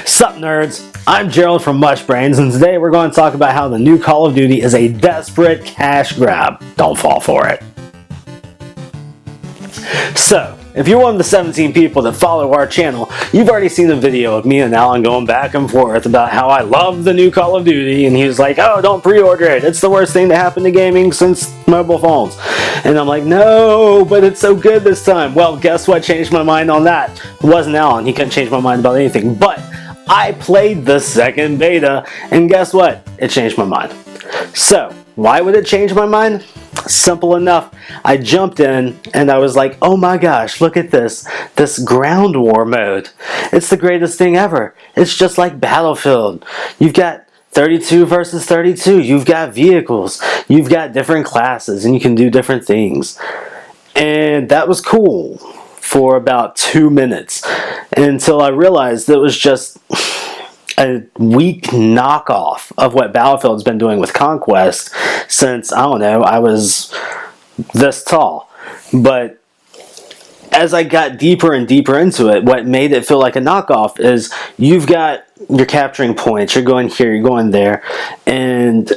Sup nerds, I'm Gerald from Mushbrains, and today we're going to talk about how the new Call of Duty is a desperate cash grab. Don't fall for it. So, if you're one of the 17 people that follow our channel, you've already seen the video of me and Alan going back and forth about how I love the new Call of Duty, and he was like, oh, don't pre-order it, it's the worst thing to happen to gaming since mobile phones. And I'm like, no, but it's so good this time. Well, guess what changed my mind on that? It wasn't Alan, he couldn't change my mind about anything, but I played the second beta, and guess what? It changed my mind. So, why would it change my mind? Simple enough. I jumped in and I was like, oh my gosh, look at this ground war mode. It's the greatest thing ever. It's just like Battlefield. You've got 32 versus 32. You've got vehicles. You've got different classes and you can do different things. And that was cool for about 2 minutes until I realized it was just a weak knockoff of what Battlefield's been doing with Conquest since, I don't know, I was this tall. But as I got deeper and deeper into it, what made it feel like a knockoff is you're capturing points, you're going here, you're going there, and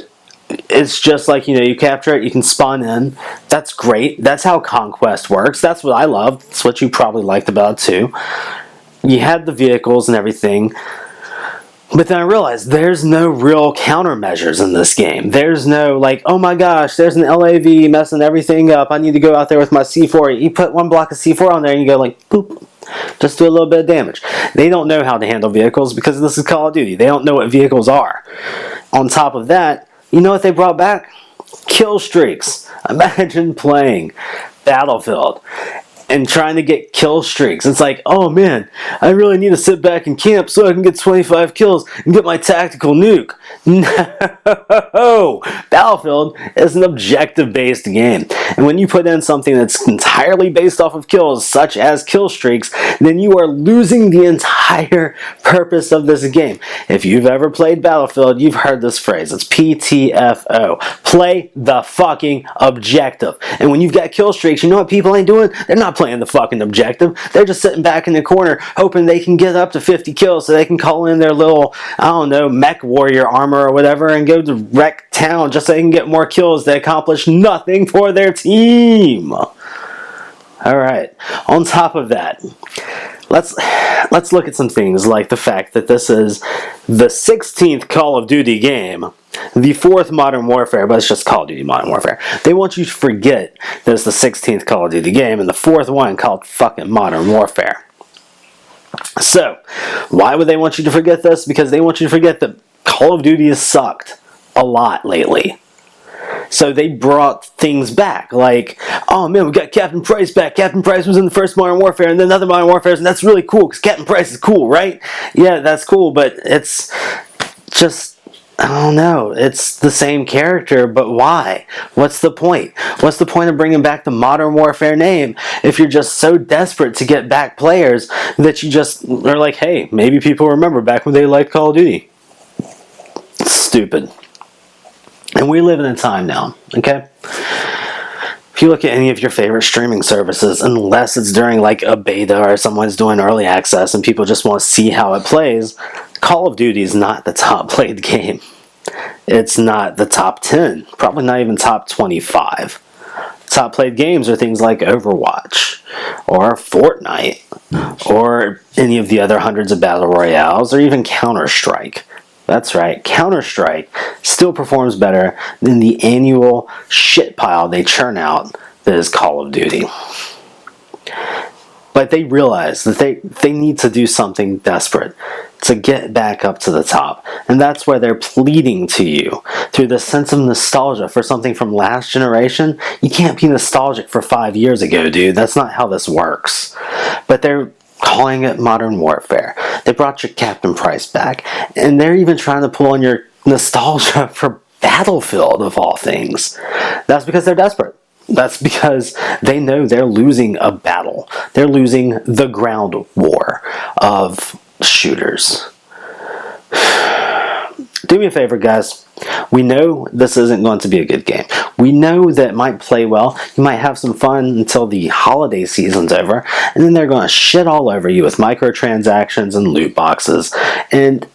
it's just like, you capture it, you can spawn in. That's great. That's how Conquest works. That's what I love. That's what you probably liked about it too. You had the vehicles and everything. But then I realized there's no real countermeasures in this game. There's no like, oh my gosh, there's an LAV messing everything up. I need to go out there with my C4. You put one block of C4 on there and you go like, boop. Just do a little bit of damage. They don't know how to handle vehicles because this is Call of Duty. They don't know what vehicles are. On top of that, you know what they brought back? Kill streaks. Imagine playing Battlefield and trying to get kill streaks. It's like, oh man, I really need to sit back and camp so I can get 25 kills and get my tactical nuke. No! Battlefield is an objective-based game. And when you put in something that's entirely based off of kills, such as kill streaks, then you are losing the entire purpose of this game. If you've ever played Battlefield, you've heard this phrase. It's PTFO. Play the fucking objective. And when you've got kill streaks, you know what people ain't doing? They're not playing the fucking objective. They're just sitting back in the corner hoping they can get up to 50 kills so they can call in their little, I don't know, mech warrior armor or whatever and go to wreck town just so they can get more kills that accomplish nothing for their team. Alright, on top of that, let's look at some things like the fact that this is the 16th Call of Duty game, the 4th Modern Warfare, but it's just Call of Duty Modern Warfare. They want you to forget that it's the 16th Call of Duty game and the 4th one called fucking Modern Warfare. So, why would they want you to forget this? Because they want you to forget that Call of Duty has sucked a lot lately. So they brought things back, like, oh man, we got Captain Price back. Captain Price was in the first Modern Warfare and then other Modern Warfares, and that's really cool because Captain Price is cool, right? Yeah, that's cool, but it's just, I don't know, it's the same character, but why? What's the point? What's the point of bringing back the Modern Warfare name if you're just so desperate to get back players that you just are like, hey, maybe people remember back when they liked Call of Duty. It's stupid. And we live in a time now, okay? If you look at any of your favorite streaming services, unless it's during like a beta or someone's doing early access and people just want to see how it plays, Call of Duty is not the top played game. It's not the top 10, probably not even top 25. Top played games are things like Overwatch or Fortnite or any of the other hundreds of battle royales or even Counter-Strike. That's right, Counter-Strike still performs better than the annual shit pile they churn out that is Call of Duty. But they realize that they need to do something desperate to get back up to the top. And that's where they're pleading to you through the sense of nostalgia for something from last generation. You can't be nostalgic for 5 years ago, dude. That's not how this works. But they're calling it Modern Warfare. They brought your Captain Price back. And they're even trying to pull on your nostalgia for Battlefield, of all things. That's because they're desperate. That's because they know they're losing a battle. They're losing the ground war of shooters. Do me a favor, guys. We know this isn't going to be a good game. We know that it might play well. You might have some fun until the holiday season's over, and then they're going to shit all over you with microtransactions and loot boxes. And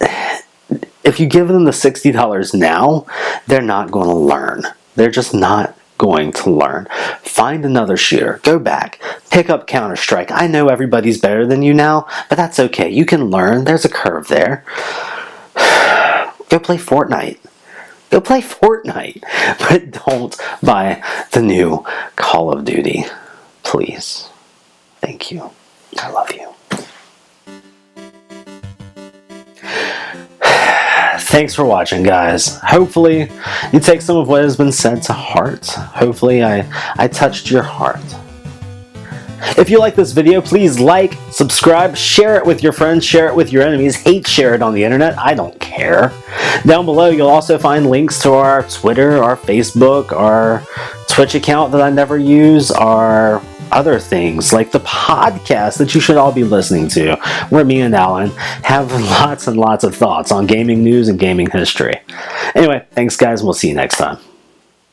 if you give them the $60 now, they're not going to learn. They're just not going to learn. Find another shooter. Go back. Pick up Counter-Strike. I know everybody's better than you now, but that's okay. You can learn. There's a curve there. Go play Fortnite. Go play Fortnite. But don't buy the new Call of Duty. Please. Thank you. I love you. Thanks for watching, guys. Hopefully you take some of what has been said to heart. Hopefully I touched your heart. If you like this video, please like, subscribe, share it with your friends, share it with your enemies, hate share it on the internet, I don't care. Down below you'll also find links to our Twitter, our Facebook, our Twitch account that I never use, our other things like the podcast that you should all be listening to, where me and Alan have lots and lots of thoughts on gaming news and gaming history. Anyway, thanks guys, and we'll see you next time.